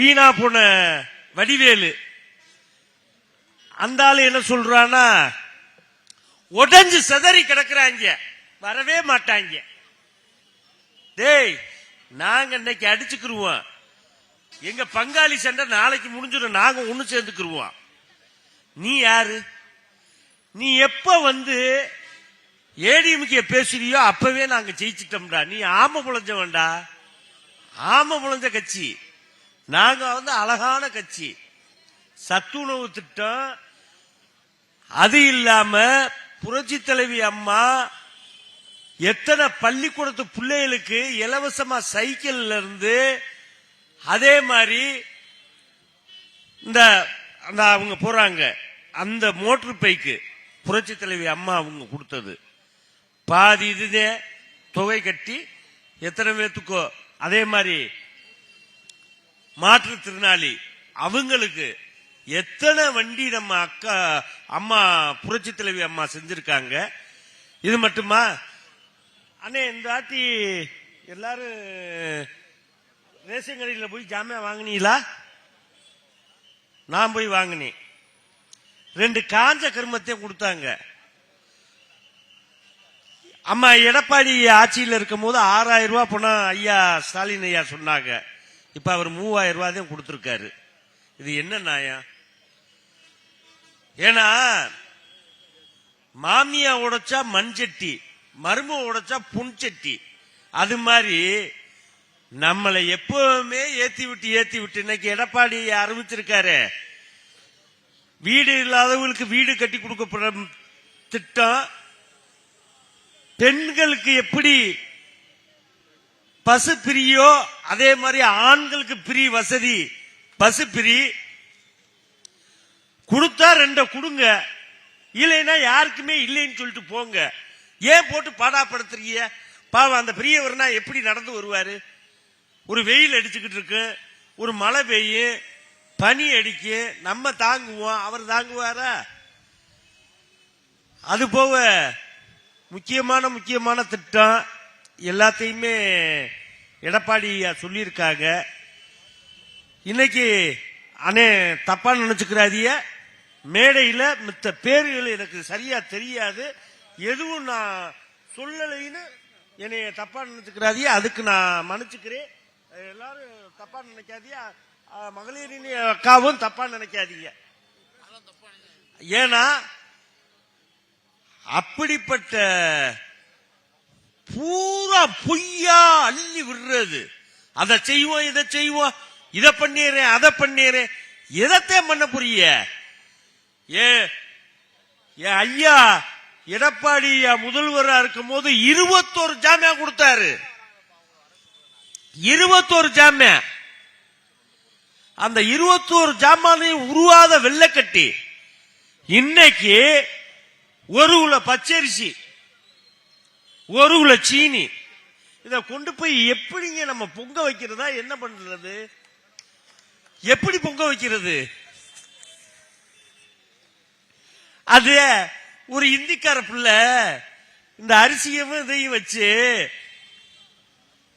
வீணா போன வடிவேலு அந்த ஆளு என்ன சொல்றானா, உடஞ்சு செதறி கிடக்குறாங்க, வரவே மாட்டாங்க. டேய், நாங்க இன்னைக்கு அடிச்சுக்கிருவோம், எங்க பங்காளி சண்டை நாளைக்கு முடிஞ்சிடும், நாங்க ஒண்ணு சேர்ந்துக்கிருவோம். நீ யாரு? நீ எப்ப ஏடிஎம்கே பேசுறியோ அப்பவே நாங்க ஜெயிச்சிட்டோம்டா. நீ ஆம புழைஞ்சவன்டா, ஆம புழைஞ்ச கட்சி. நாங்க அழகான கட்சி. சத்துணவு திட்டம், அது இல்லாம புரட்சி தலைவி அம்மா எத்தனை பள்ளிக்கூடத்து பிள்ளைகளுக்கு இலவசமா சைக்கிள் இருந்து, அதே மாதிரி இந்த அவங்க போறாங்க அந்த மோட்டர் பைக்கு புரட்சி தலைவி அம்மா அவங்க கொடுத்தது. பாதி இதுதே தொகை கட்டி எத்தனை பேத்துக்கோ, அதே மாதிரி மாற்றுத்திறனாளி அவங்களுக்கு எத்தனை வண்டி நம்ம அம்மா புரட்சி தலைவி அம்மா செஞ்சிருக்காங்க. இது மட்டுமா அண்ணே, இந்த ஆட்டி எல்லாரும் ரேஷன் கடையில் போய் ஜாமியா வாங்கினீங்களா? நான் போய் வாங்கினேன். 2 காஞ்ச கருமத்தையும் கொடுத்தாங்க. அம்மா எடப்பாடி ஆட்சியில் இருக்கும் போது 6000 ரூபாய் பணம் ஐயா ஸ்டாலின் ஐயா சொன்னாங்க. இப்ப அவர் 3000 ரூபாய் தான் கொடுத்திருக்காரு. இது என்ன நியாயம்? ஏன்னா மாமியா உடைச்சா மண்சட்டி, மரும உடைச்சா புன்சட்டி. அது மாதிரி நம்மளை எப்பவுமே ஏத்தி விட்டு இன்னைக்கு எடப்பாடி அறிவிச்சிருக்காரு, வீடு இல்லாதவங்களுக்கு வீடு கட்டி கொடுக்கப்படுற திட்டம். பெண்களுக்கு எப்படி பசு பிரியோ அதே மாதிரி ஆண்களுக்கு பிரி வசதி, பசு பிரி கொடுத்தா 2 கொடுங்க, இல்லைன்னா யாருக்குமே இல்லைன்னு சொல்லிட்டு போங்க. ஏன் போட்டு பாடாப்படுத்துறீங்க? பாவம், அந்த பெரியவர்னா எப்படி நடந்து வருவாரு? ஒரு வெயில் அடிச்சுக்கிட்டு இருக்கு, ஒரு மழை பெய்யும், பனி அடிக்கு, நம்ம தாங்குவோம், அவர் தாங்குவாரா? அது போக முக்கியமான திட்டம் எல்லாத்தையுமே எடப்பாடி சொல்லியிருக்காங்க. இன்னைக்கு அண்ணே தப்பா நினைச்சுக்கிறாதிய, மேடையில் மித்த பேர்கள் எனக்கு சரியா தெரியாது, எதுவும் நான் சொல்லலைன்னு என்னைய தப்பா நினைச்சுக்கிறாதிய, அதுக்கு நான் மன்னிச்சுக்கிறேன். எல்லாரும் தப்பா நினைக்காதீங்க, மகளிரின் அக்காவும் தப்பா நினைக்காதீங்க. ஏன்னா அப்படிப்பட்ட பூரா பொய்யா அள்ளி விடுறது. அதை செய்வோம், இதை செய்வோம், இதை பண்ணிடுறேன், அதை பண்ணிடுறேன், எதத்தையும் பண்ண புரிய. ஐயா எடப்பாடி முதல்வரா இருக்கும் போது 21 ஜாமியா கொடுத்தாரு. 21 ஜாமியா. அந்த 21 ஜாமானையும் உருவாத வெள்ளக்கட்டி இன்னைக்கு 1 கிலோ பச்சரிசி, 1 கிலோ சீனி, இத கொண்டு போய் எப்படிங்க நம்ம பொங்க வைக்கிறதா? என்ன பண்றது? எப்படி பொங்க வைக்கிறது? அது ஒரு இந்திக்கார பிள்ளை இந்த அரிசியும் இதையும் வச்சு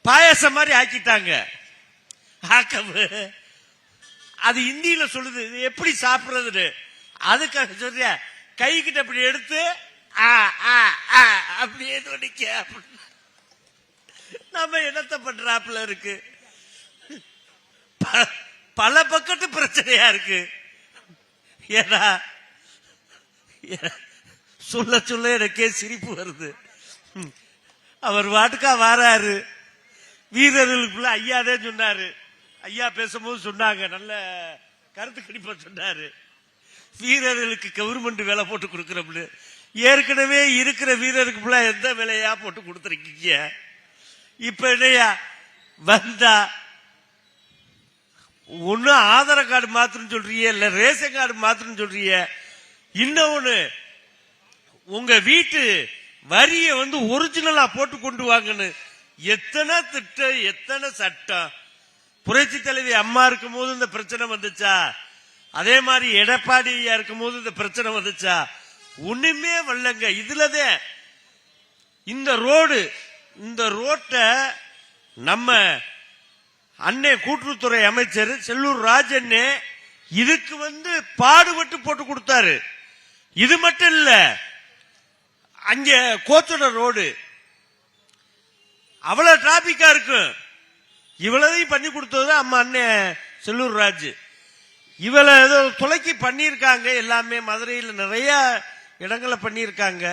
பாயசம் மாதிரி ஆக்கிட்டாங்க. அது இந்தியில சொல்லுது, இது எப்படி சாப்பிடுறது? அதுக்காக சொல்றியா, கை கிட்ட அப்படி எடுத்து அப்படியே நொடிக்க, நம்ம என்னத்த பண்றாப்புல இருக்கு. பல பக்கத்து பிரச்சனையா இருக்கு. ஏன்னா சொல்ல எனக்கே சிரிப்பு வருது. அவர் வாட்டுக்கா வாராரு, வீரர்களுக்குள்ள ஐயாதே சொன்னாரு. ஐயா பேசும்போது சொன்னாங்க, நல்ல கருத்து கணிப்ப சொன்னாரு, வீரர்களுக்கு கவர்மெண்ட் வேலை போட்டு கொடுக்கறோம்னு. ஏற்கனவே இருக்கிற வீரருக்கு எந்த வேலையா போட்டு கொடுத்துருக்கீங்க? இப்ப என்னையா வந்தா ஒண்ணு ஆதார் கார்டு மாத்திரம் சொல்றீங்க, இல்ல ரேஷன் கார்டு மாத்திரம் சொல்றீங்க. இன்னொன்னு, உங்க வீட்டு வரிய ஒரிஜினலா போட்டு கொண்டு வாங்கன்னு எத்தனை திட்டம், எத்தனை சட்டம். புரட்சி தலைவி அம்மா இருக்கும் போது இந்த பிரச்சனை வந்துச்சா? அதே மாதிரி எடப்பாடியா இருக்கும் போது இந்த பிரச்சனை வந்துச்சா? ஒண்ணுமே வரலங்க. இதுலதான் இந்த ரோட்டை நம்ம அண்ணே கூட்டுறவுத்துறை அமைச்சர் செல்லூர் ராஜண்ணே இதுக்கு பாடுபட்டு போட்டு கொடுத்தாரு. இது மட்டும் இல்ல, அங்க கோச்சட ரோடு அவ்வளவு டிராபிக்கா இருக்கும். இவ்வளவையும் பண்ணி கொடுத்தது அம்மா அண்ணன் செல்லூர் ராஜ். இவளை ஏதோ துளைக்கி பண்ணியிருக்காங்க. எல்லாமே மதுரையில் நிறைய இடங்களை பண்ணியிருக்காங்க.